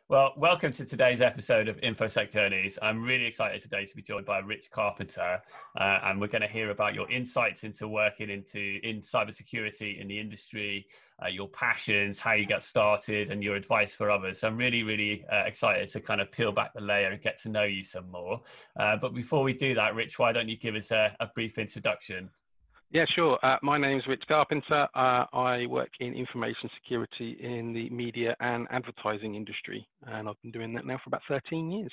Well, welcome to today's episode of InfoSec Journeys. I'm really excited today to be joined by Rich Carpenter, and we're going to hear about your insights into working in cybersecurity in the industry, your passions, how you got started, and your advice for others. So I'm really excited to kind of peel back the layer and get to know you some more. But before we do that, Rich, why don't you give us a brief introduction? Yeah, sure. My name is Rich Carpenter. I work in information security in the media and advertising industry, and I've been doing that now for about 13 years.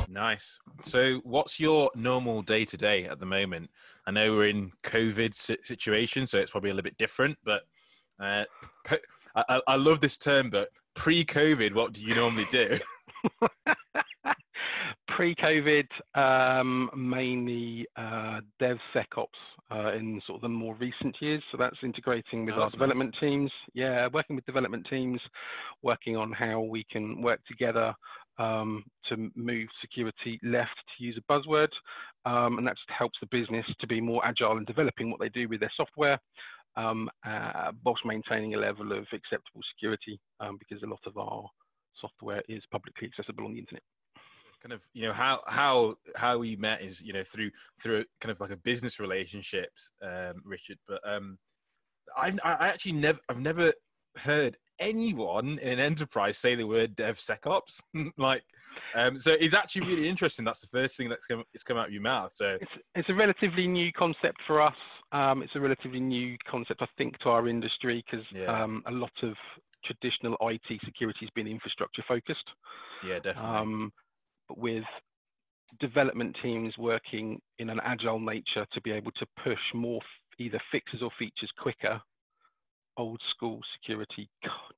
Nice. So what's your normal day-to-day at the moment? I know we're in COVID situation, so it's probably a little bit different, but I love this term, but pre-COVID, what do you normally do? Pre-COVID, mainly DevSecOps in sort of the more recent years. So that's integrating with our development teams. Yeah, working with development teams, working on how we can work together to move security left, to use a buzzword. And that just helps the business to be more agile in developing what they do with their software. Whilst maintaining a level of acceptable security, because a lot of our software is publicly accessible on the internet. Kind of, you know, how we met is, you know, through kind of like a business relationships, Richard. But I've never heard anyone in an enterprise say the word DevSecOps. So it's actually really interesting. That's the first thing that's come out of your mouth. So it's a relatively new concept for us. It's a relatively new concept, I think, to our industry, because a lot of traditional IT security has been infrastructure focused. Yeah, definitely. But with development teams working in an agile nature to be able to push more either fixes or features quicker, old school security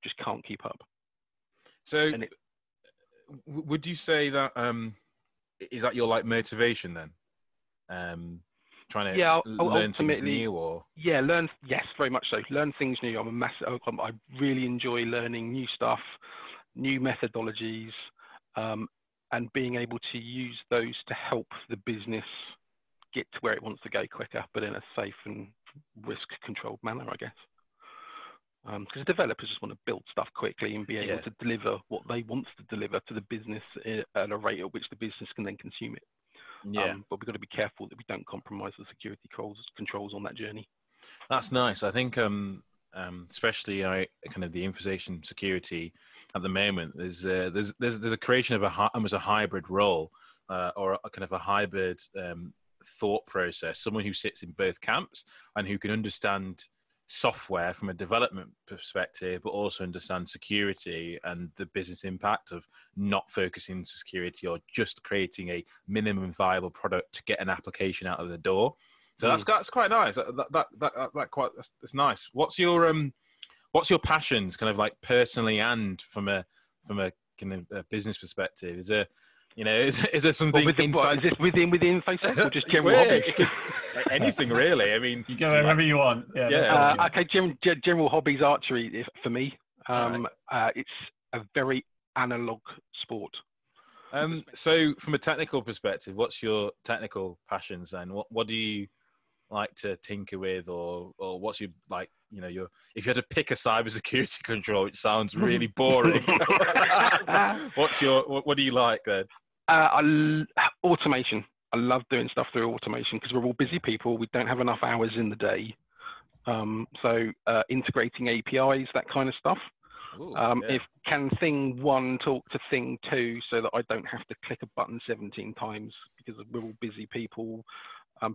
just can't keep up. So would you say that is that your like motivation then? Trying to learn things new, or yes, very much so. Learn things new. I really enjoy learning new stuff, new methodologies, and being able to use those to help the business get to where it wants to go quicker, but in a safe and risk-controlled manner, I guess. Because developers just want to build stuff quickly and be able to deliver what they want to deliver to the business at a rate at which the business can then consume it. Yeah. But we've got to be careful that we don't compromise the security controls on that journey. That's nice. I think, especially kind of the information security at the moment, there's a creation of almost a hybrid role, or a kind of a hybrid thought process. Someone who sits in both camps and who can understand software from a development perspective, but also understand security and the business impact of not focusing on security or just creating a minimum viable product to get an application out of the door. So that's quite nice. That's nice. What's your passions, kind of like personally and from a kind of a business perspective? Is there, you know, is there something inside? Is this within InfoSec or just general hobbies? Anything really. I mean, you go wherever you want. Okay, general hobbies, archery for me. It's a very analog sport. So from a technical perspective, what's your technical passions then? What do you like to tinker with, or what's your, like, you know, if you had to pick a cybersecurity control, which sounds really boring, what do you like then? Automation. I love doing stuff through automation because we're all busy people. We don't have enough hours in the day. So integrating APIs, that kind of stuff. Ooh, If can thing one talk to thing two, so that I don't have to click a button 17 times because we're all busy people.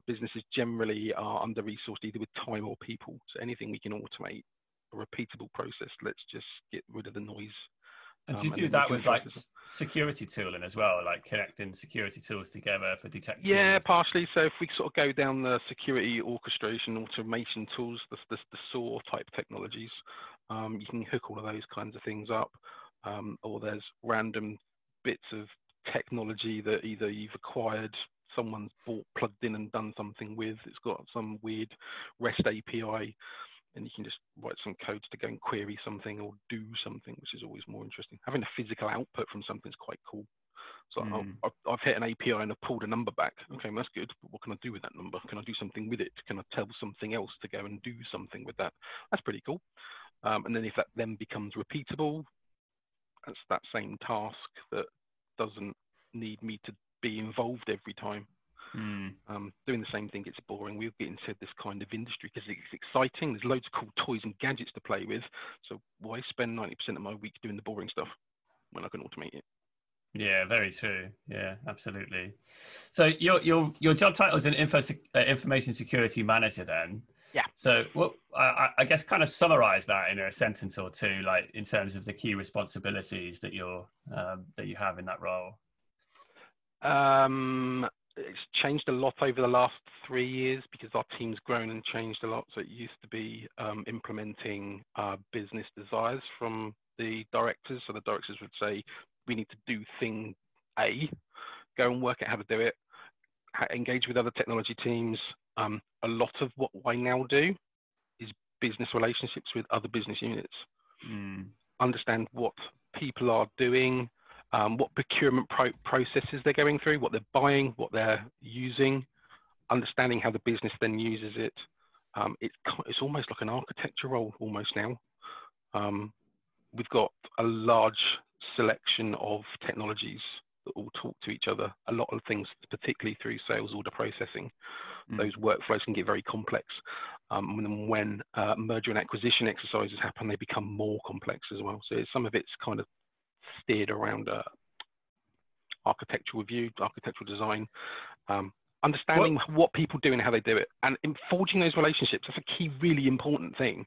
Businesses generally are under-resourced either with time or people. So anything we can automate, a repeatable process, let's just get rid of the noise. And do you do that with like security tooling as well, like connecting security tools together for detection? Yeah, partially. So if we sort of go down the security orchestration, automation tools, the SOAR type technologies, you can hook all of those kinds of things up. Or there's random bits of technology that either you've acquired, someone's plugged in and done something with. It's got some weird REST API, and you can just write some codes to go and query something or do something, which is always more interesting. Having a physical output from something is quite cool. So I've hit an API and I've pulled a number back. Okay, that's good. But what can I do with that number? Can I do something with it? Can I tell something else to go and do something with that? That's pretty cool. And then if that then becomes repeatable, that's that same task that doesn't need me to be involved every time. Doing the same thing gets boring. We'll get into this kind of industry because it's exciting. There's loads of cool toys and gadgets to play with. So why spend 90% of my week doing the boring stuff when I can automate it? Yeah, very true. Yeah, absolutely. So your job title is an information security manager then. Yeah. So what I guess kind of summarize that in a sentence or two, like in terms of the key responsibilities that that you have in that role. It's changed a lot over the last 3 years because our team's grown and changed a lot. So it used to be implementing business desires from the directors. So the directors would say, we need to do thing A, go and work out how to do it, engage with other technology teams. A lot of what I now do is business relationships with other business units. Understand what people are doing, what procurement processes they're going through, what they're buying, what they're using, understanding how the business then uses it. It's almost like an architecture role almost now. We've got a large selection of technologies that all talk to each other. A lot of things, particularly through sales order processing, those workflows can get very complex. When merger and acquisition exercises happen, they become more complex as well. So some of it's kind of steered around architectural review, architectural design, understanding what people do and how they do it, and in forging those relationships. That's a key, really important thing.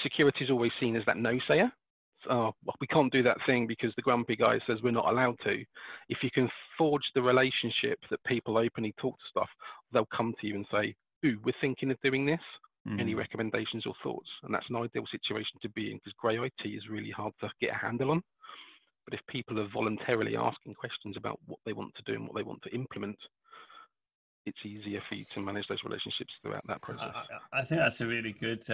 Security is always seen as that no-sayer. Well, we can't do that thing because the grumpy guy says we're not allowed to. If you can forge the relationship that people openly talk to stuff, they'll come to you and say, ooh, we're thinking of doing this. Any recommendations or thoughts? And that's an ideal situation to be in because grey IT is really hard to get a handle on. But if people are voluntarily asking questions about what they want to do and what they want to implement, it's easier for you to manage those relationships throughout that process. I think that's a really good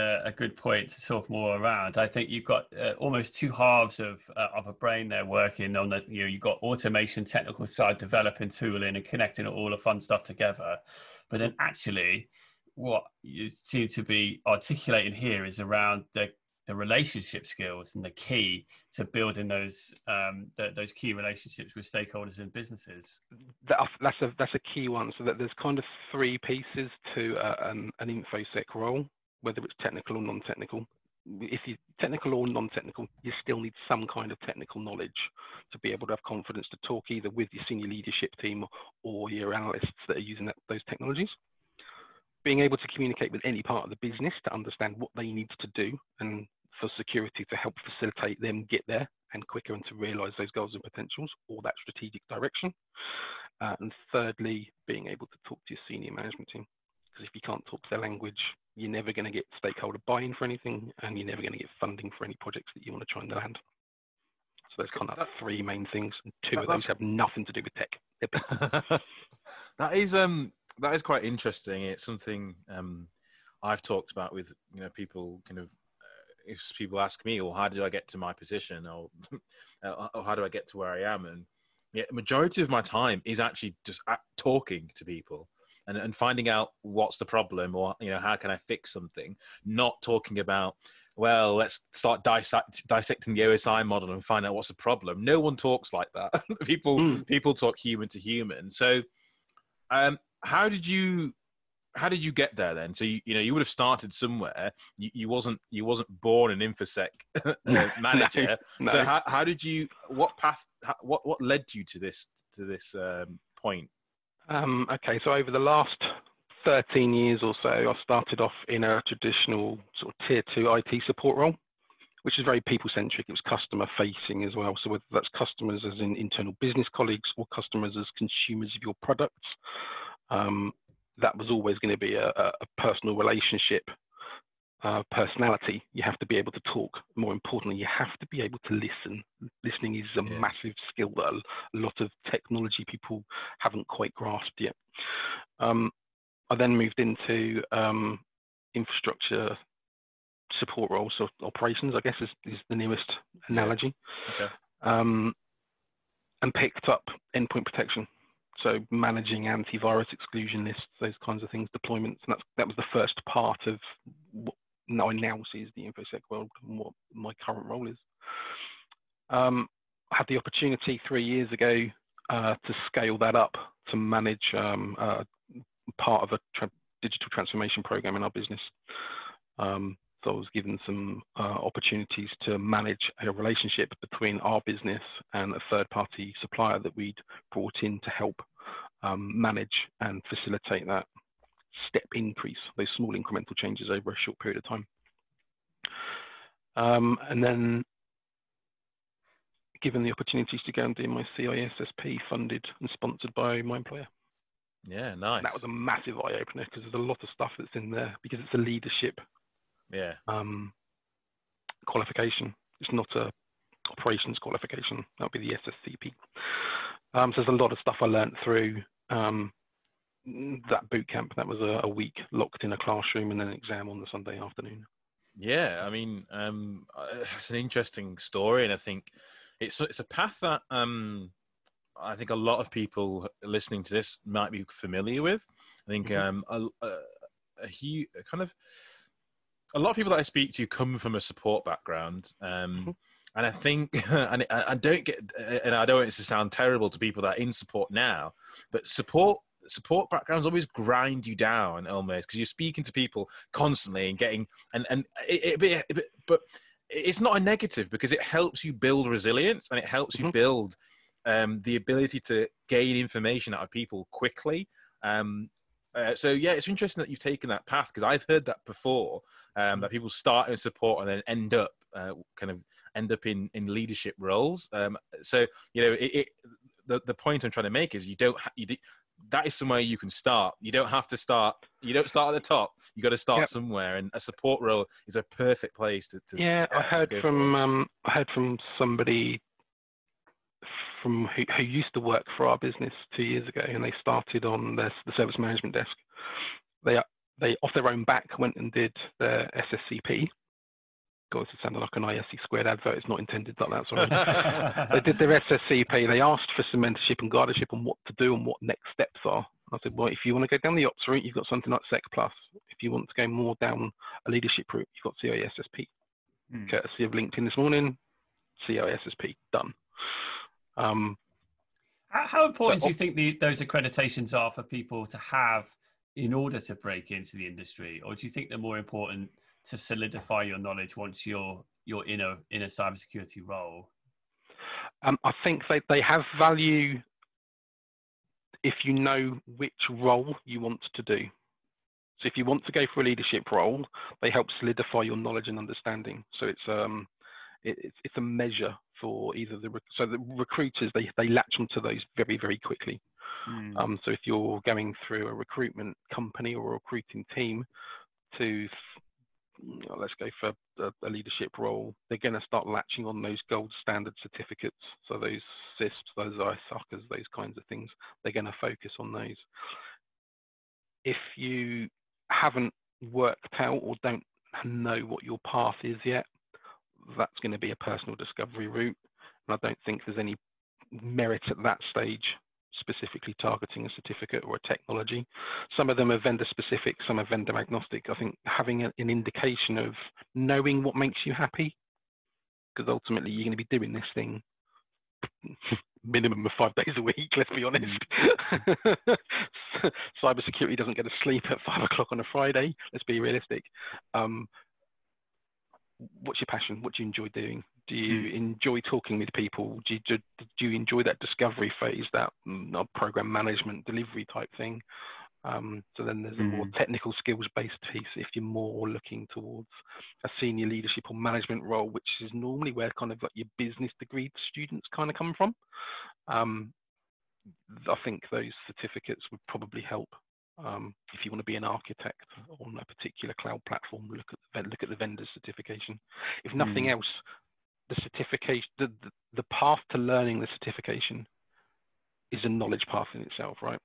point to talk more around. I think you've got almost two halves of a brain there working on the, you've got automation, technical side, developing tooling and connecting all the fun stuff together. But then actually what you seem to be articulating here is around the relationship skills and the key to building those key relationships with stakeholders and businesses. That's a key one. So that there's kind of three pieces to an InfoSec role, whether it's technical or non-technical. If you're technical or non-technical, you still need some kind of technical knowledge to be able to have confidence to talk either with your senior leadership team or your analysts that are using those technologies. Being able to communicate with any part of the business to understand what they need to do and for security to help facilitate them get there and quicker and to realize those goals and potentials or that strategic direction. And thirdly, being able to talk to your senior management team. Because if you can't talk their language, you're never going to get stakeholder buy-in for anything and you're never going to get funding for any projects that you want to try and land. So there's kind of three main things. And two of those have nothing to do with tech. That is quite interesting. It's something I've talked about with people. Kind of, if people ask me, "Well, how did I get to my position?" or "How do I get to where I am?" and the majority of my time is actually just talking to people and finding out what's the problem or how can I fix something. Not talking about, well, let's start dissecting the OSI model and find out what's the problem. No one talks like that. People talk human to human. So. How did you get there then? So you would have started somewhere. You wasn't born an InfoSec manager. No. So how did you? What path? What led you to this point? Okay, so over the last 13 years or so, I started off in a traditional sort of tier 2 IT support role, which is very people-centric. It was customer-facing as well. So whether that's customers as in internal business colleagues or customers as consumers of your products, that was always going to be a personal relationship personality. You have to be able to talk. More importantly, you have to be able to listen. Listening is a massive skill that a lot of technology people haven't quite grasped yet. I then moved into infrastructure support roles, so operations, I guess, is the nearest analogy. Okay. and picked up endpoint protection. So managing antivirus exclusion lists, those kinds of things, deployments. And that was the first part of what I now see as the InfoSec world and what my current role is. I had the opportunity 3 years ago to scale that up to manage part of a digital transformation program in our business. So I was given some opportunities to manage a relationship between our business and a third-party supplier that we'd brought in to help manage and facilitate that step increase, those small incremental changes over a short period of time. And then given the opportunities to go and do my CISSP funded and sponsored by my employer. Yeah, nice. That was a massive eye-opener because there's a lot of stuff that's in there because it's a leadership qualification. It's not a operations qualification. That would be the SSCP. So there's a lot of stuff I learned through that boot camp. That was a week locked in a classroom and then an exam on the Sunday afternoon. Yeah, I mean, it's an interesting story, and I think it's a path that I think a lot of people listening to this might be familiar with. I think a lot of people that I speak to come from a support background, and I think, and I don't want it to sound terrible to people that are in support now, but support backgrounds always grind you down almost because you're speaking to people constantly and getting but it's not a negative because it helps you build resilience and it helps you build the ability to gain information out of people quickly. So yeah, it's interesting that you've taken that path because I've heard that before, that people start in support and then end up in leadership roles. So the point I'm trying to make is that is somewhere you can start. You don't have to start. You don't start at the top. You got to start somewhere, and a support role is a perfect place to. I heard from somebody who used to work for our business 2 years ago, and they started on the service management desk. They off their own back went and did their SSCP. God, it sounded like an ISC squared advert. It's not intended like that, sorry. They did their SSCP. They asked for some mentorship and guidership on what to do and what next steps are. I said, well, if you want to go down the ops route, you've got something like Sec Plus. If you want to go more down a leadership route, you've got CISSP. Courtesy of LinkedIn this morning, CISSP, done. How important do you think those accreditations are for people to have in order to break into the industry? Or do you think they're more important to solidify your knowledge once you're in a cybersecurity role? I think they have value if you know which role you want to do. So if you want to go for a leadership role, they help solidify your knowledge and understanding. So it's a measure for either the recruiters, they latch onto those very, very quickly. So if you're going through a recruitment company or a recruiting team to let's go for a leadership role, they're going to start latching on those gold standard certificates. So those CISPs, those ISOCs, those kinds of things, they're going to focus on those. If you haven't worked out or don't know what your path is yet, that's going to be a personal discovery route. And I don't think there's any merit at that stage specifically targeting a certificate or a technology. Some of them are vendor specific, some are vendor agnostic. I think having an indication of knowing what makes you happy, because ultimately you're going to be doing this thing minimum of 5 days a week, let's be honest. Cybersecurity doesn't get to sleep at 5 o'clock on a Friday, let's be realistic. What's your passion? What do you enjoy doing? Do you enjoy talking with people? Do you enjoy that discovery phase, that program management delivery type thing? So then there's a more technical skills based piece if you're more looking towards a senior leadership or management role, which is normally where kind of like your business degree students kind of come from. I think those certificates would probably help. If you want to be an architect on a particular cloud platform, look at the vendor's certification. If nothing else, the certification, the path to learning the certification is a knowledge path in itself, right?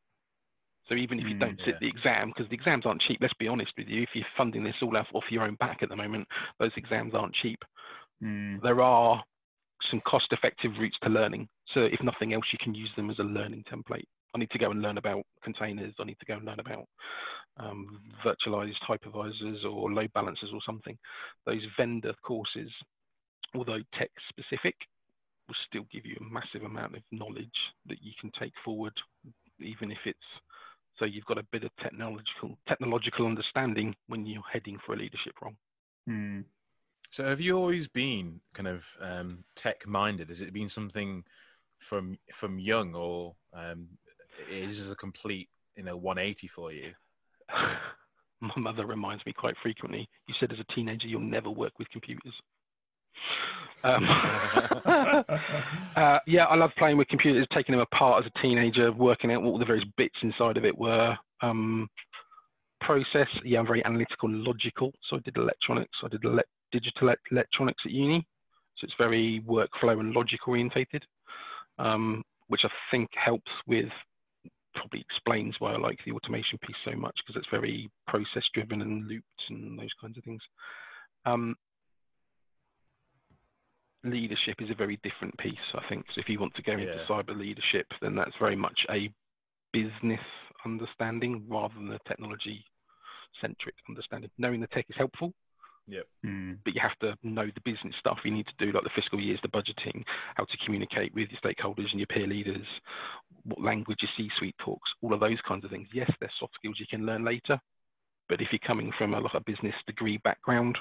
So even if you don't sit the exam, because the exams aren't cheap, let's be honest with you, if you're funding this all off your own back at the moment, those exams aren't cheap. There are some cost-effective routes to learning. So if nothing else, you can use them as a learning template. I need to go and learn about containers. I need to go and learn about virtualized hypervisors or load balancers or something. Those vendor courses, although tech specific, will still give you a massive amount of knowledge that you can take forward, even if it's, so you've got a bit of technological understanding when you're heading for a leadership role. Hmm. So have you always been kind of tech-minded? Has it been something from young, or is this a complete 180 for you? My mother reminds me quite frequently, you said as a teenager you'll never work with computers. Yeah, I love playing with computers, taking them apart as a teenager, working out what all the various bits inside of it were. Process, yeah, I'm very analytical and logical. So I did electronics, I did digital electronics at uni. So it's very workflow and logic orientated, which I think helps with, probably explains why I like the automation piece so much, because it's very process driven and looped and those kinds of things. Leadership is a very different piece, I think. So if you want to go into cyber leadership, then that's very much a business understanding rather than a technology centric understanding. Knowing the tech is helpful, but you have to know the business stuff you need to do, like the fiscal years, the budgeting, how to communicate with your stakeholders and your peer leaders, what language your C-suite talks, all of those kinds of things. Yes, they're soft skills you can learn later, but if you're coming from a business degree background,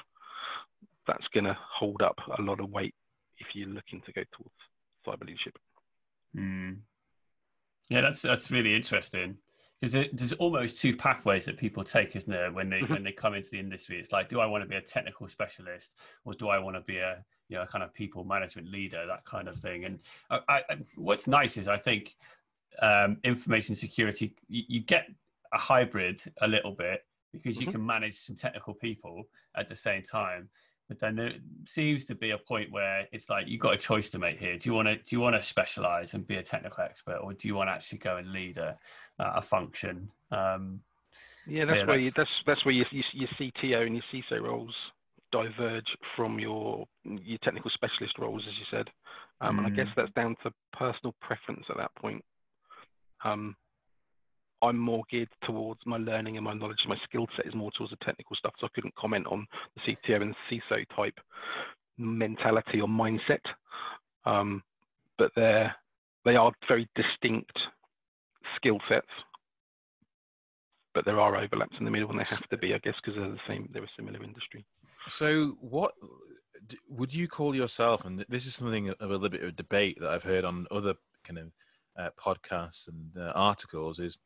that's going to hold up a lot of weight if you're looking to go towards cyber leadership. Yeah, that's really interesting, because there's almost two pathways that people take, isn't there, when they come into the industry? It's like, do I want to be a technical specialist, or do I want to be a kind of people management leader, that kind of thing? And what's nice is, I think, information security, you get a hybrid a little bit, because you can manage some technical people at the same time. But then there seems to be a point where it's like, you've got a choice to make here. Do you want to specialize and be a technical expert, or do you want to actually go and lead a function? That's where your CTO and your CISO roles diverge from your technical specialist roles, as you said. And I guess that's down to personal preference at that point. I'm more geared towards my learning and my knowledge. My skill set is more towards the technical stuff, so I couldn't comment on the CTO and CISO type mentality or mindset. But they are very distinct skill sets, but there are overlaps in the middle, and they have to be, I guess, because they're a similar industry. So what would you call yourself, and this is something of a little bit of a debate that I've heard on other kind of podcasts and articles, is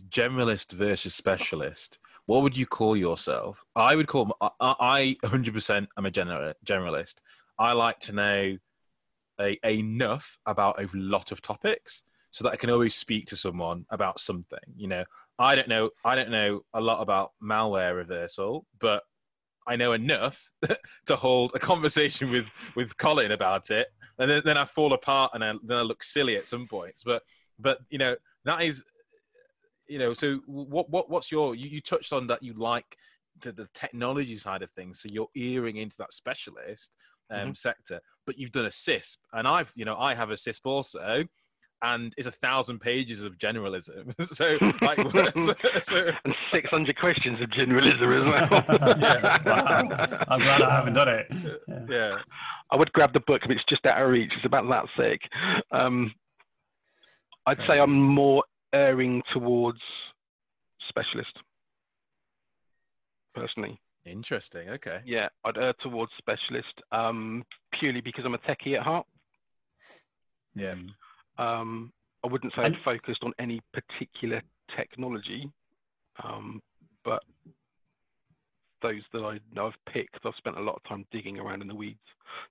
generalist versus specialist. What would you call yourself? I would call, I 100% am a generalist. I like to know enough about a lot of topics so that I can always speak to someone about something. I don't know a lot about malware reversal, but I know enough to hold a conversation with Colin about it, and then I fall apart and then I look silly at some points. But that is, so what's you touched on that you like the technology side of things, so you're earing into that specialist sector, but you've done a CISP, and I have a CISP also, and it's 1,000 pages of generalism. So like, and 600 questions of generalism as well. Yeah, wow. I'm glad I haven't done it. Yeah. I would grab the book, but it's just out of reach. It's about that thick. I'd say I'm more erring towards specialist, personally. Interesting. Okay. Yeah, I'd err towards specialist, purely because I'm a techie at heart. Yeah. I wouldn't say I'd focused on any particular technology, but those that I've picked, I've spent a lot of time digging around in the weeds.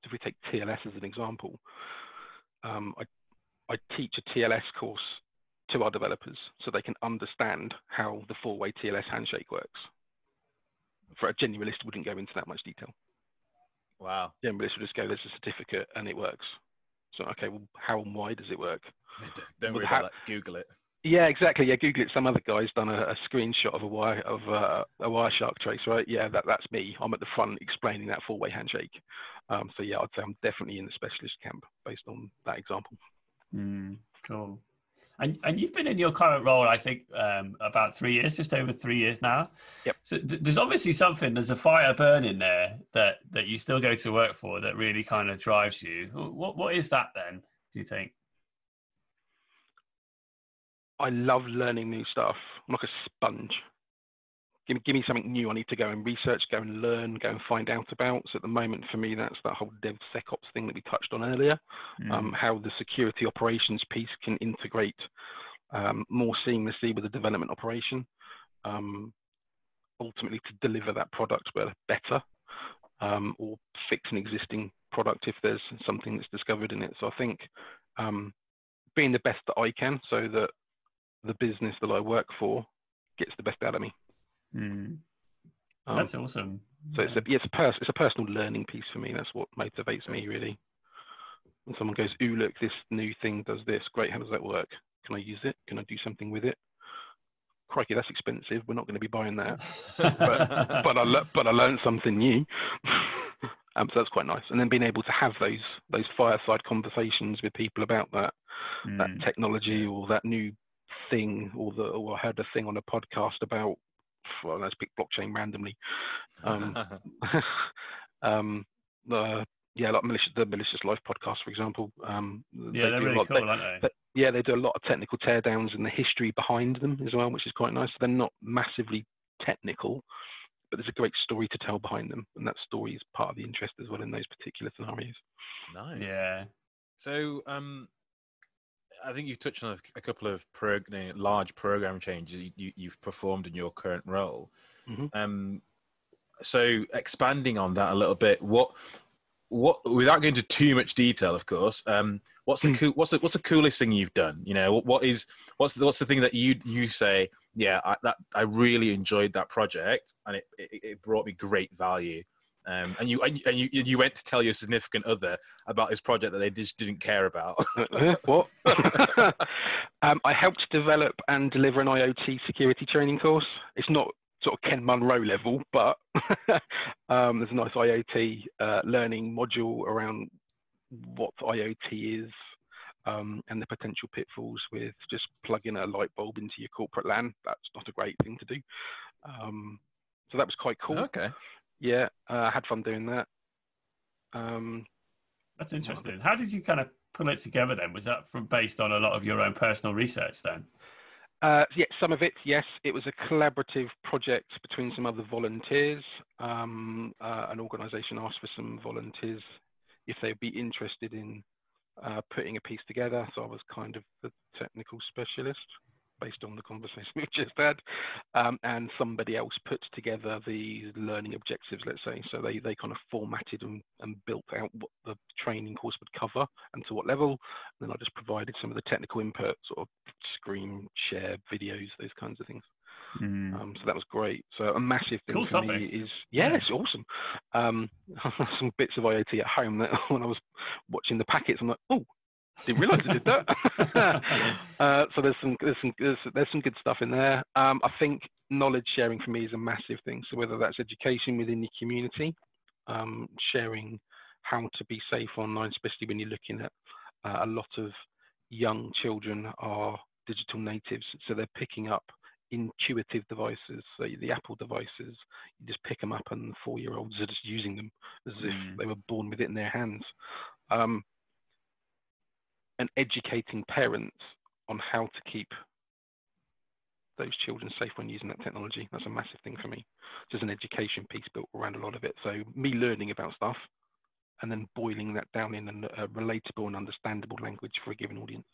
So if we take TLS as an example, I teach a TLS course to our developers so they can understand how the four-way TLS handshake works. For a generalist, wouldn't go into that much detail. Wow. Generalist would just go, there's a certificate and it works. So, okay, well, how and why does it work? Don't worry about that. Google it. Yeah, exactly. Yeah, Google it. Some other guy's done a screenshot of a Wireshark trace, right? Yeah, that's me. I'm at the front explaining that four-way handshake. So yeah, I'd say I'm definitely in the specialist camp based on that example. Cool. And you've been in your current role, I think, about 3 years, just over 3 years now. Yep. So there's obviously there's a fire burning there that you still go to work for that really kind of drives you. What is that then, do you think? I love learning new stuff. I'm like a sponge. Give me something new I need to go and research, go and learn, go and find out about. So at the moment, for me, that's that whole DevSecOps thing that we touched on earlier, how the security operations piece can integrate more seamlessly with the development operation, ultimately to deliver that product better, or fix an existing product if there's something that's discovered in it. So I think being the best that I can so that the business that I work for gets the best out of me. That's awesome. So it's a personal learning piece for me. That's what motivates me really. When someone goes, "Ooh, look, this new thing does this. Great. How does that work? Can I use it? Can I do something with it? Crikey, that's expensive. We're not going to be buying that." but I learned something new. So that's quite nice. And then being able to have those fireside conversations with people about that technology or that new thing, or I heard a thing on a podcast about. Well, let's pick blockchain randomly. Like the Malicious Life podcast, for example. They're really cool, aren't they? Yeah, they do a lot of technical teardowns and the history behind them as well, which is quite nice. They're not massively technical, but there's a great story to tell behind them, and that story is part of the interest as well in those particular scenarios. Nice. Yeah. So, I think you touched on a couple of large program changes you've performed in your current role. So expanding on that a little bit, what without going into too much detail, of course, what's the coolest thing you've done? You know, what's the thing that you say, yeah, I really enjoyed that project and it brought me great value. And you went to tell your significant other about this project that they just didn't care about. What? I helped develop and deliver an IoT security training course. It's not sort of Ken Munro level, but there's a nice IoT learning module around what IoT is and the potential pitfalls with just plugging a light bulb into your corporate LAN. That's not a great thing to do. So that was quite cool. Okay. Yeah, I had fun doing that. That's interesting. How did you kind of pull it together then? Was that based on a lot of your own personal research then? Yeah, some of it, yes. It was a collaborative project between some other volunteers. An organisation asked for some volunteers if they'd be interested in putting a piece together. So I was kind of the technical specialist based on the conversation we just had. And somebody else put together the learning objectives, let's say. So they kind of formatted and built out what the training course would cover and to what level. And then I just provided some of the technical input, sort of screen share videos, those kinds of things. So that was great. So a massive thing for me is, it's awesome. Some bits of IoT at home that when I was watching the packets, I'm like, oh, didn't realise I did that. So there's some good stuff in there. I think knowledge sharing for me is a massive thing. So whether that's education within the community, sharing how to be safe online, especially when you're looking at a lot of young children are digital natives, so they're picking up intuitive devices. So the Apple devices, you just pick them up, and 4-year-olds are just using them as if they were born with it in their hands. And educating parents on how to keep those children safe when using that technology. That's a massive thing for me. There's an education piece built around a lot of it. So me learning about stuff and then boiling that down in a relatable and understandable language for a given audience.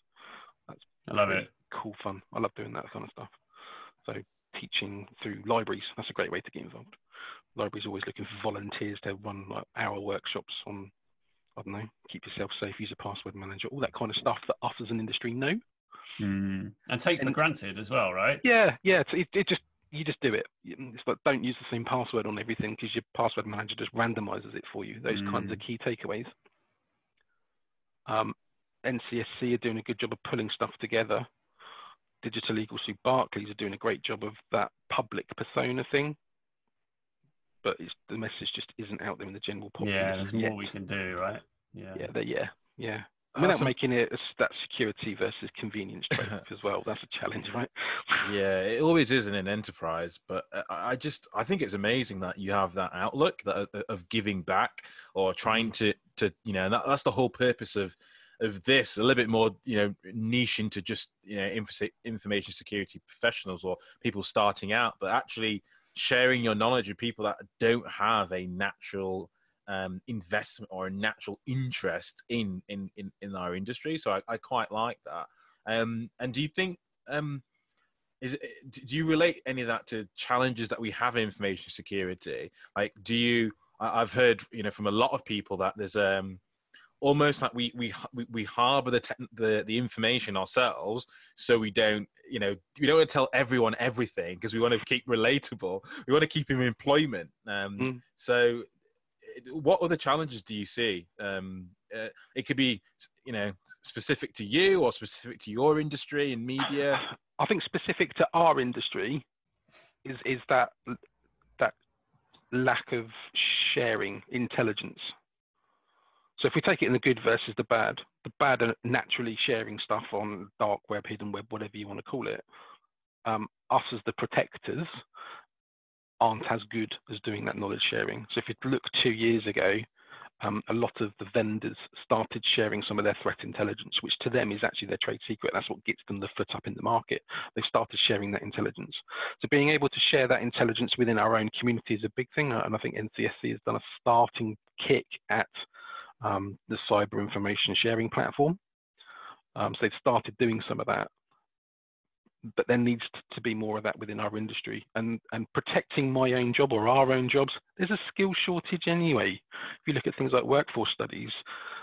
I love it. Cool fun. I love doing that kind of stuff. So teaching through libraries, that's a great way to get involved. Libraries always looking for volunteers to run like hour workshops on, I don't know, keep yourself safe, use a password manager, all that kind of stuff that us as an industry know. And take for granted as well, right? Yeah. You just do it. It's like, don't use the same password on everything because your password manager just randomizes it for you. Those kinds of key takeaways. NCSC are doing a good job of pulling stuff together. Digital Legal Suit Barclays are doing a great job of that public persona thing. but the message just isn't out there in the general populace. Yeah, there's more we can do, right? Yeah. Without making it that security versus convenience trade as well. That's a challenge, right? Yeah, it always is in an enterprise, but I think it's amazing that you have that outlook of giving back or trying to that's the whole purpose of this, a little bit more niche into just information security professionals or people starting out, but actually sharing your knowledge with people that don't have a natural investment or a natural interest in our industry. So I quite like that. And do you think do you relate any of that to challenges that we have in information security? Like, I've heard from a lot of people that there's almost like we harbor the information ourselves, so we don't want to tell everyone everything because we want to keep relatable. We want to keep in employment. So what other challenges do you see? It could be, specific to you or specific to your industry in media. I think specific to our industry is that lack of sharing intelligence. So if we take it in the good versus the bad are naturally sharing stuff on dark web, hidden web, whatever you want to call it. Us as the protectors aren't as good as doing that knowledge sharing. So if you look 2 years ago, a lot of the vendors started sharing some of their threat intelligence, which to them is actually their trade secret. That's what gets them the foot up in the market. They've started sharing that intelligence. So being able to share that intelligence within our own community is a big thing. And I think NCSC has done a starting kick at the cyber information sharing platform. So they've started doing some of that. But there needs to be more of that within our industry, and protecting my own job or our own jobs. There's a skill shortage anyway. If you look at things like workforce studies,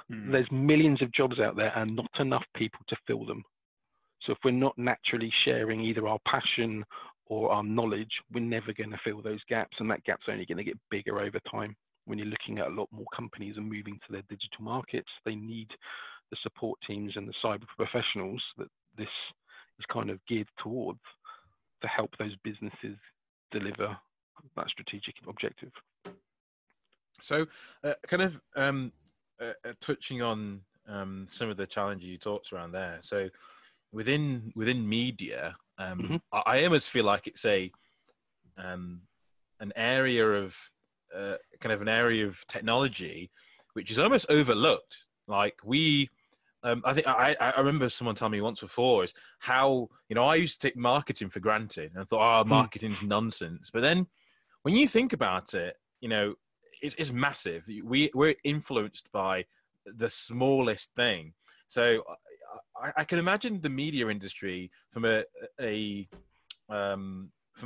there's millions of jobs out there and not enough people to fill them. So if we're not naturally sharing either our passion or our knowledge, we're never going to fill those gaps, and that gap's only going to get bigger over time. When you're looking at a lot more companies and moving to their digital markets, they need the support teams and the cyber professionals that this is kind of geared towards to help those businesses deliver that strategic objective. So touching on some of the challenges you talked around there. So within media, I almost feel like it's an area of an area of technology which is almost overlooked. Like I think I remember someone telling me once before is how, I used to take marketing for granted and I thought, marketing's nonsense. But then when you think about it, it's massive. We're influenced by the smallest thing. So I can imagine the media industry from a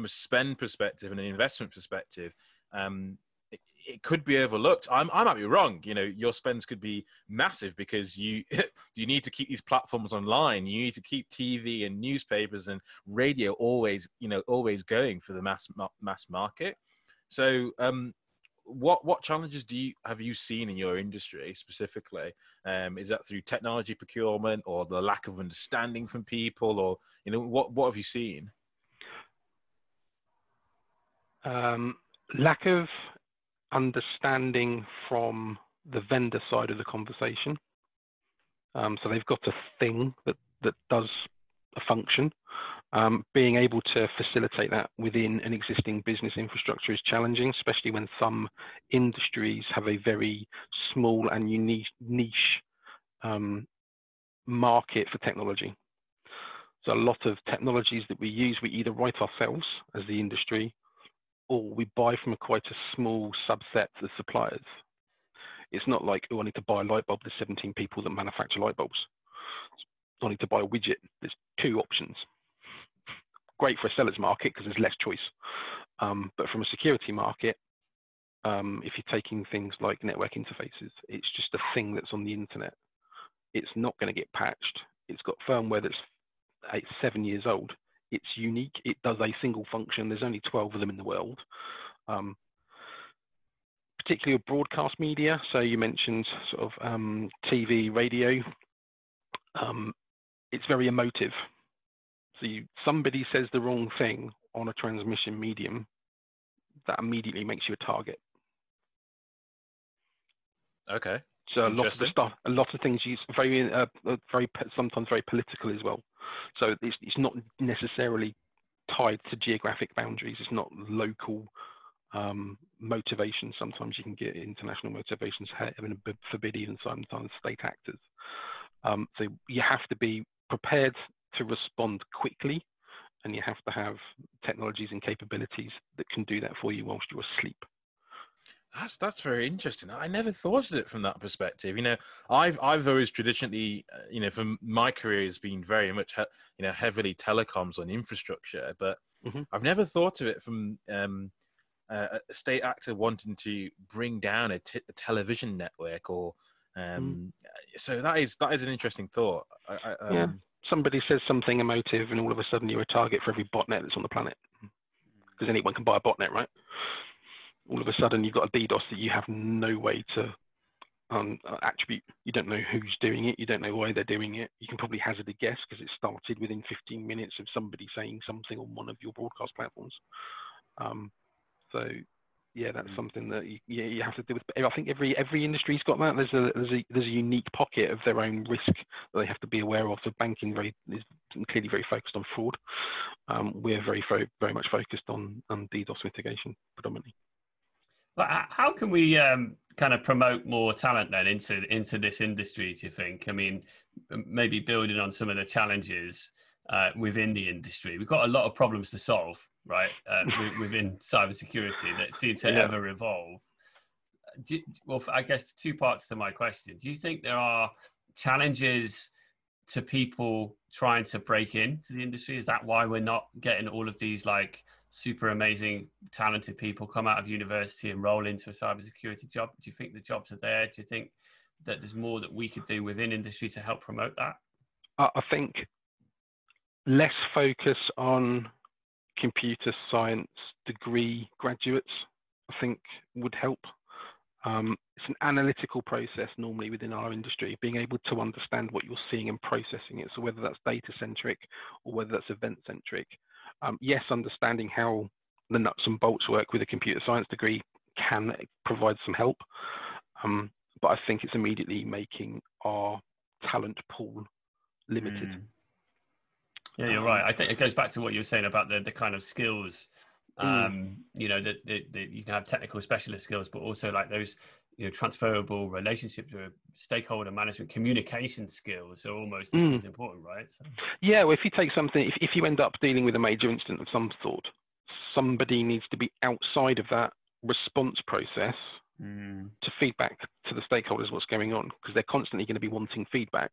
spend perspective and an investment perspective, it could be overlooked. I might be wrong. Your spends could be massive because you need to keep these platforms online. You need to keep TV and newspapers and radio always going for the mass market. So, what challenges have you seen in your industry specifically? Is that through technology procurement or the lack of understanding from people, or what have you seen? Lack of understanding from the vendor side of the conversation. So they've got a thing that does a function. Being able to facilitate that within an existing business infrastructure is challenging, especially when some industries have a very small and unique niche market for technology. So a lot of technologies that we use, we either write ourselves as the industry, or we buy from quite a small subset of suppliers. It's not like, I need to buy a light bulb. There's 17 people that manufacture light bulbs. I need to buy a widget. There's 2 options. Great for a seller's market because there's less choice. But from a security market, if you're taking things like network interfaces, it's just a thing that's on the internet. It's not going to get patched. It's got firmware that's 7 years old. It's unique. It does a single function. There's only 12 of them in the world. Particularly with broadcast media. So you mentioned sort of TV, radio. It's very emotive. So somebody says the wrong thing on a transmission medium, that immediately makes you a target. Okay. So a lot of things use sometimes very political as well. So it's not necessarily tied to geographic boundaries. It's not local motivation. Sometimes you can get international motivations having a forbid even sometimes state actors. So you have to be prepared to respond quickly, and you have to have technologies and capabilities that can do that for you whilst you're asleep. That's very interesting. I never thought of it from that perspective. You know, I've always traditionally, you know, from my career has been very much, you know, heavily telecoms on infrastructure, but I've never thought of it from a state actor wanting to bring down a television network, or so that is an interesting thought. Yeah, somebody says something emotive, and all of a sudden you're a target for every botnet that's on the planet, because anyone can buy a botnet, right? All of a sudden you've got a DDoS that you have no way to attribute. You don't know who's doing it. You don't know why they're doing it. You can probably hazard a guess because it started within 15 minutes of somebody saying something on one of your broadcast platforms. So yeah, that's something that you have to deal with. I think every industry's got that. There's a unique pocket of their own risk that they have to be aware of. So banking is clearly very focused on fraud. We're very much focused on DDoS mitigation predominantly. But how can we kind of promote more talent then into this industry, do you think? I mean, maybe building on some of the challenges within the industry. We've got a lot of problems to solve, right, within cybersecurity that seem to ever evolve. Well, I guess 2 parts to my question. Do you think there are challenges to people trying to break into the industry? Is that why we're not getting all of these like super amazing, talented people come out of university and roll into a cybersecurity job? Do you think the jobs are there? Do you think that there's more that we could do within industry to help promote that? I think less focus on computer science degree graduates, I think, would help. It's an analytical process normally within our industry, being able to understand what you're seeing and processing it. So whether that's data centric or whether that's event centric. Yes, understanding how the nuts and bolts work with a computer science degree can provide some help. But I think it's immediately making our talent pool limited. Yeah, you're right. I think it goes back to what you were saying about the kind of skills. You know, that you can have technical specialist skills, but also like those, you know, transferable relationships or stakeholder management, communication skills are almost just as important, right? So. Yeah, well, if you take something, if you end up dealing with a major incident of some sort, somebody needs to be outside of that response process to feedback to the stakeholders what's going on, because they're constantly going to be wanting feedback.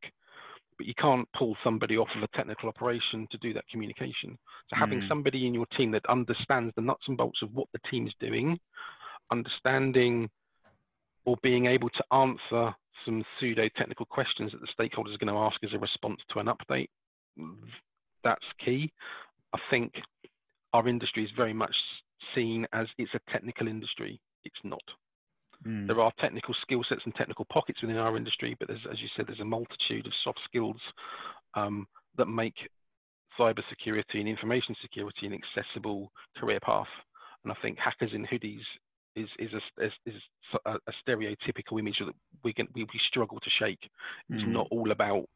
But you can't pull somebody off of a technical operation to do that communication. So having somebody in your team that understands the nuts and bolts of what the team's doing, understanding or being able to answer some pseudo-technical questions that the stakeholders are going to ask as a response to an update, that's key. I think our industry is very much seen as it's a technical industry. It's not. There are technical skill sets and technical pockets within our industry, but there's, as you said, there's a multitude of soft skills that make cybersecurity and information security an accessible career path. And I think hackers in hoodies is a stereotypical image that we struggle to shake. It's not all about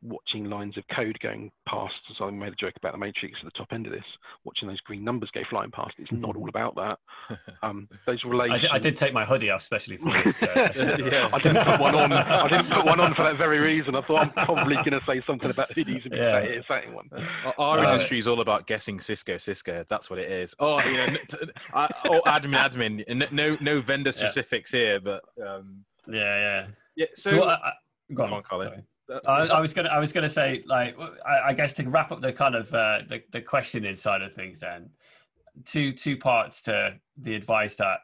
watching lines of code going past. So I made a joke about the Matrix at the top end of this, watching those green numbers go flying past. It's not all about that. Those relations. I did take my hoodie off especially for this. Yeah. I didn't put one on. I didn't put one on for that very reason. I thought I'm probably going to say something about hoodies and be saying one. Our industry is all about guessing Cisco. That's what it is. Oh, you know, admin. No vendor specifics here, but yeah. So go on, Colin. I was gonna say, like, I guess to wrap up the kind of the questioning side of things, then two parts to the advice that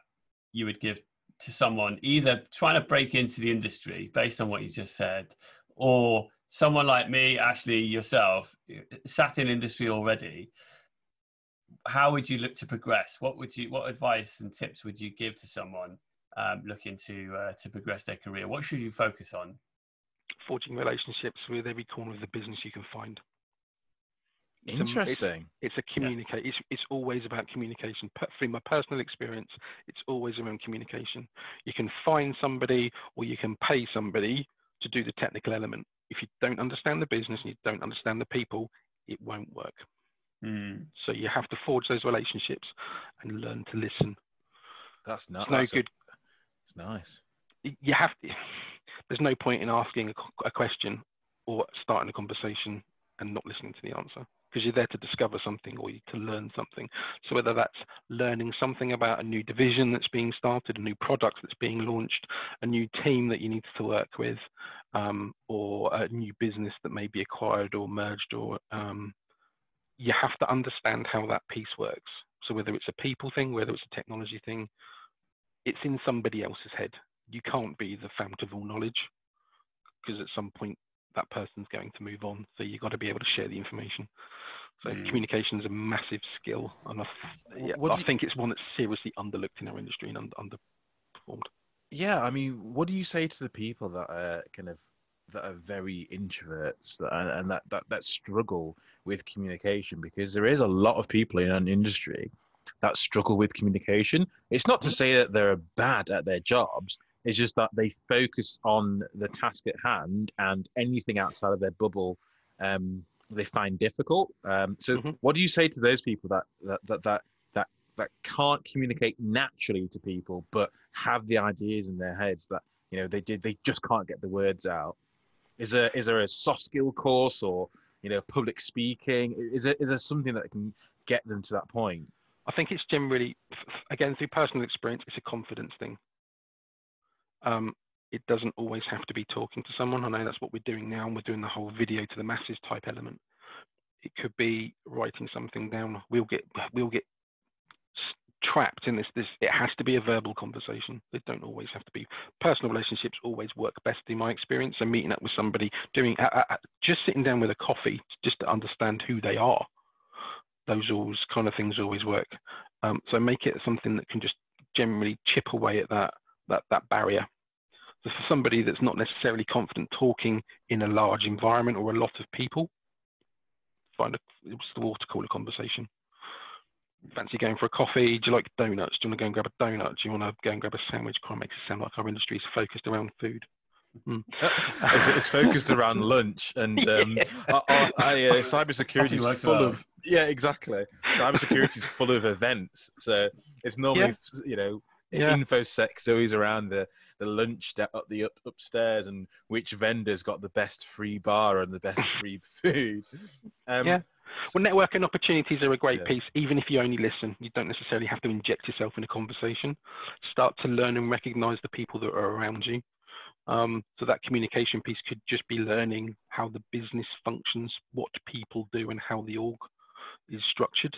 you would give to someone either trying to break into the industry based on what you just said, or someone like me, Ashley, yourself, sat in industry already. How would you look to progress? What advice and tips would you give to someone looking to progress their career? What should you focus on? Forging relationships with every corner of the business you can find. Interesting. It's a communicate. It's always about communication. From my personal experience, it's always around communication. You can find somebody or you can pay somebody to do the technical element. If you don't understand the business and you don't understand the people, it won't work. So you have to forge those relationships and learn to listen. That's not good. It's nice. You have to. There's no point in asking a question or starting a conversation and not listening to the answer, because you're there to discover something or to learn something. So whether that's learning something about a new division that's being started, a new product that's being launched, a new team that you need to work with, or a new business that may be acquired or merged, or you have to understand how that piece works. So whether it's a people thing, whether it's a technology thing, it's in somebody else's head. You can't be the fount of all knowledge, because at some point that person's going to move on. So you've got to be able to share the information. So communication is a massive skill, and I think it's one that's seriously underlooked in our industry and underperformed. Yeah, I mean, what do you say to the people that are that are very introverts that struggle with communication? Because there is a lot of people in an industry that struggle with communication. It's not to say that they're bad at their jobs. It's just that they focus on the task at hand, and anything outside of their bubble, they find difficult. So, what do you say to those people that can't communicate naturally to people, but have the ideas in their heads that they just can't get the words out? Is there a soft skill course, or public speaking? Is there something that can get them to that point? I think it's generally, again, through personal experience, it's a confidence thing. It doesn't always have to be talking to someone. I know that's what we're doing now, and we're doing the whole video to the masses type element. It could be writing something down. We'll get trapped in this. It has to be a verbal conversation. They don't always have to be. Personal relationships always work best in my experience. So meeting up with somebody, just sitting down with a coffee, just to understand who they are. Those kind of things always work. So make it something that can just generally chip away at that barrier. So for somebody that's not necessarily confident talking in a large environment or a lot of people, find what's the water cooler conversation. Fancy going for a coffee? Do you like donuts? Do you want to go and grab a donut? Do you want to go and grab a sandwich? Kind of makes it sound like our industry is focused around food. It's focused around lunch, and cybersecurity is full of cybersecurity is full of events. So it's normally InfoSec Zoe's around the lunch upstairs, and which vendor's got the best free bar and the best free food. Well, networking opportunities are a great piece, even if you only listen. You don't necessarily have to inject yourself in a conversation. Start to learn and recognize the people that are around you. So that communication piece could just be learning how the business functions, what people do, and how the org is structured.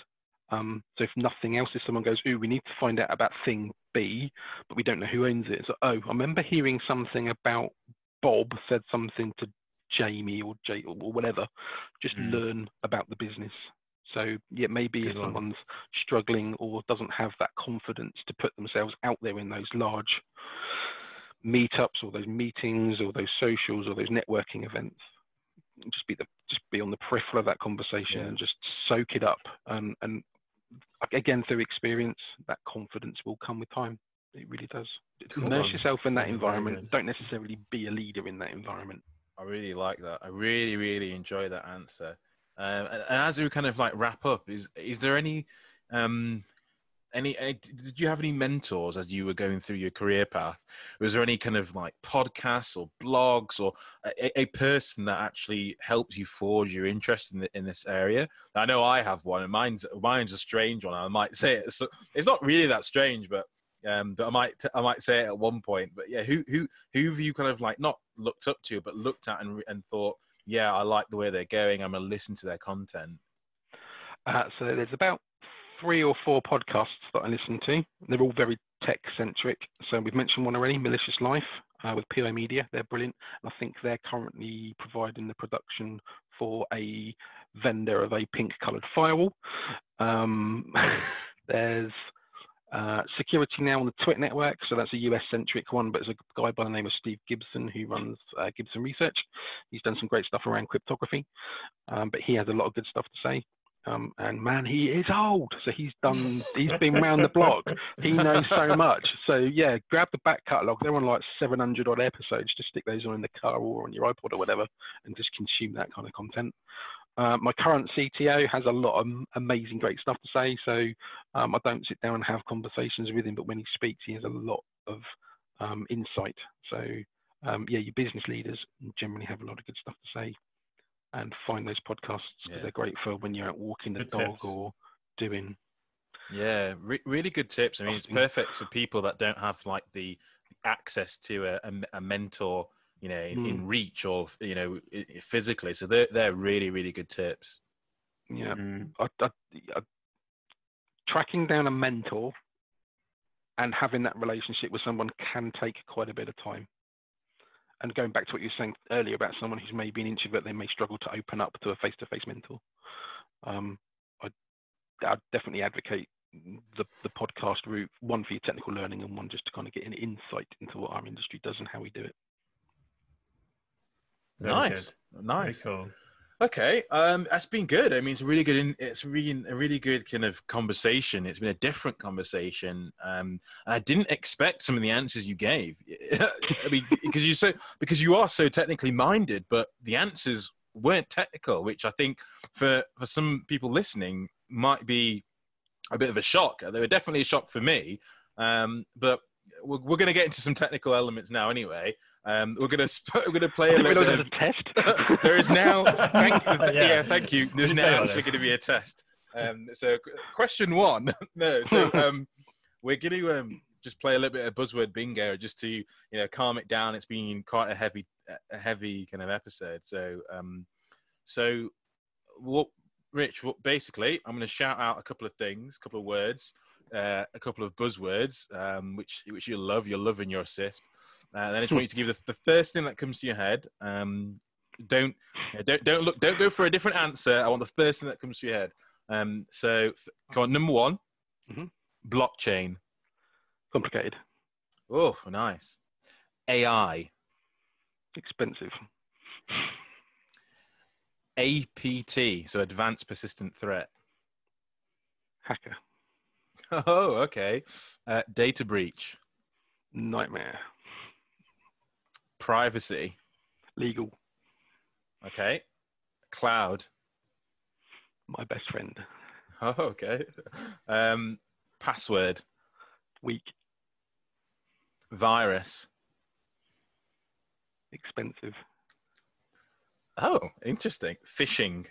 So if nothing else, if someone goes, "Ooh, we need to find out about thing B, but we don't know who owns it." So, "Oh, I remember hearing something about Bob said something to Jamie or Jay or whatever." Just learn about the business. So yeah, maybe if someone's struggling or doesn't have that confidence to put themselves out there in those large meetups or those meetings or those socials or those networking events, just be on the periphery of that conversation and just soak it up. And again, through experience, that confidence will come with time. It really does. Immerse yourself in that environment. Don't necessarily be a leader in that environment. I really like that. I really, really enjoy that answer. And as we kind of like wrap up, is there any did you have any mentors as you were going through your career path? Was there any kind of like podcasts or blogs or a person that actually helped you forge your interest in this area? I know I have one, and mine's a strange one. I might say it. So it's not really that strange, but I might say it at one point. But yeah, who have you kind of like not looked up to, but looked at and thought, yeah, I like the way they're going, I'm gonna listen to their content? So there's about 3 or 4 podcasts that I listen to. They're all very tech-centric. So we've mentioned one already, Malicious Life, with PI Media. They're brilliant. I think they're currently providing the production for a vendor of a pink-coloured firewall. There's Security Now on the Twit Network. So that's a US-centric one, but there's a guy by the name of Steve Gibson who runs Gibson Research. He's done some great stuff around cryptography, but he has a lot of good stuff to say. and man, he is old. So he's been round the block. He knows so much. So yeah, grab the back catalogue. They're on like 700 odd episodes. Just stick those on in the car or on your iPod or whatever, and just consume that kind of content. My current CTO has a lot of amazing, great stuff to say. So I don't sit down and have conversations with him, but when he speaks, he has a lot of insight. So yeah, your business leaders generally have a lot of good stuff to say, and find those podcasts because they're great for when you're out walking the Good dog tips. or doing. Yeah, really good tips. I mean, it's perfect for people that don't have like the access to a mentor, you know, in reach or, you know, physically. So they're really, really good tips. Yeah. Tracking down a mentor and having that relationship with someone can take quite a bit of time. And going back to what you were saying earlier about someone who's maybe an introvert, they may struggle to open up to a face-to-face mentor. I'd definitely advocate the podcast route, one for your technical learning and one just to kind of get an insight into what our industry does and how we do it. Nice. Very cool. Okay, that's been good. I mean, it's really good. It's really a really good kind of conversation. It's been a different conversation. And I didn't expect some of the answers you gave. I mean, because you are so technically minded, but the answers weren't technical, which I think for some people listening might be a bit of a shock. They were definitely a shock for me. But we're going to get into some technical elements now, anyway. We're going to play a little bit of a test. There is now. Thank you. There's now actually going to be a test. So question one. No. So we're going to just play a little bit of buzzword bingo just to, you know, calm it down. It's been quite a heavy kind of episode. So what, Rich? Basically, I'm going to shout out a couple of things, a couple of words, a couple of buzzwords, which you'll love. You'll love in your assist. Then I just want you to give the first thing that comes to your head. Don't go for a different answer. I want the first thing that comes to your head. So go on. Number one, blockchain. Complicated. Oh, nice. AI. Expensive. APT. So advanced persistent threat. Hacker. Oh, okay. Data breach. Nightmare. Privacy. Legal. Okay. Cloud. My best friend. Oh, okay. Password. Weak. Virus. Expensive. Oh, interesting. Phishing.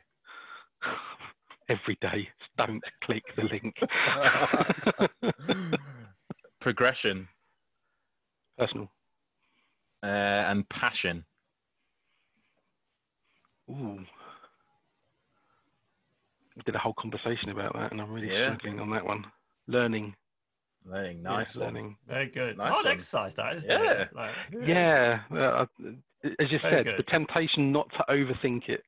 Every day. Don't click the link. Progression. Personal. And passion. Ooh. We did a whole conversation about that, and I'm really struggling on that one. Learning. Nice. Learning. Very good. Nice Hard one. exercise, that, isn't Yeah. it? Like, Yeah. As you said, good. the temptation not to overthink it.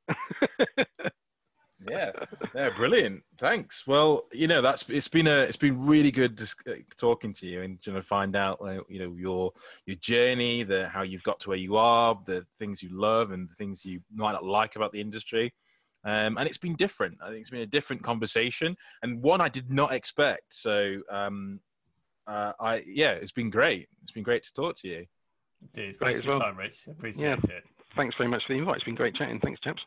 Yeah, brilliant. Thanks. Well, you know, it's been really good talking to you and find out, you know, your journey, how you've got to where you are, the things you love and the things you might not like about the industry. And it's been different. I think it's been a different conversation and one I did not expect. So, it's been great. It's been great to talk to you. Dude, thanks for your time, Rich. Appreciate it. Thanks very much for the invite. It's been great chatting. Thanks, chaps.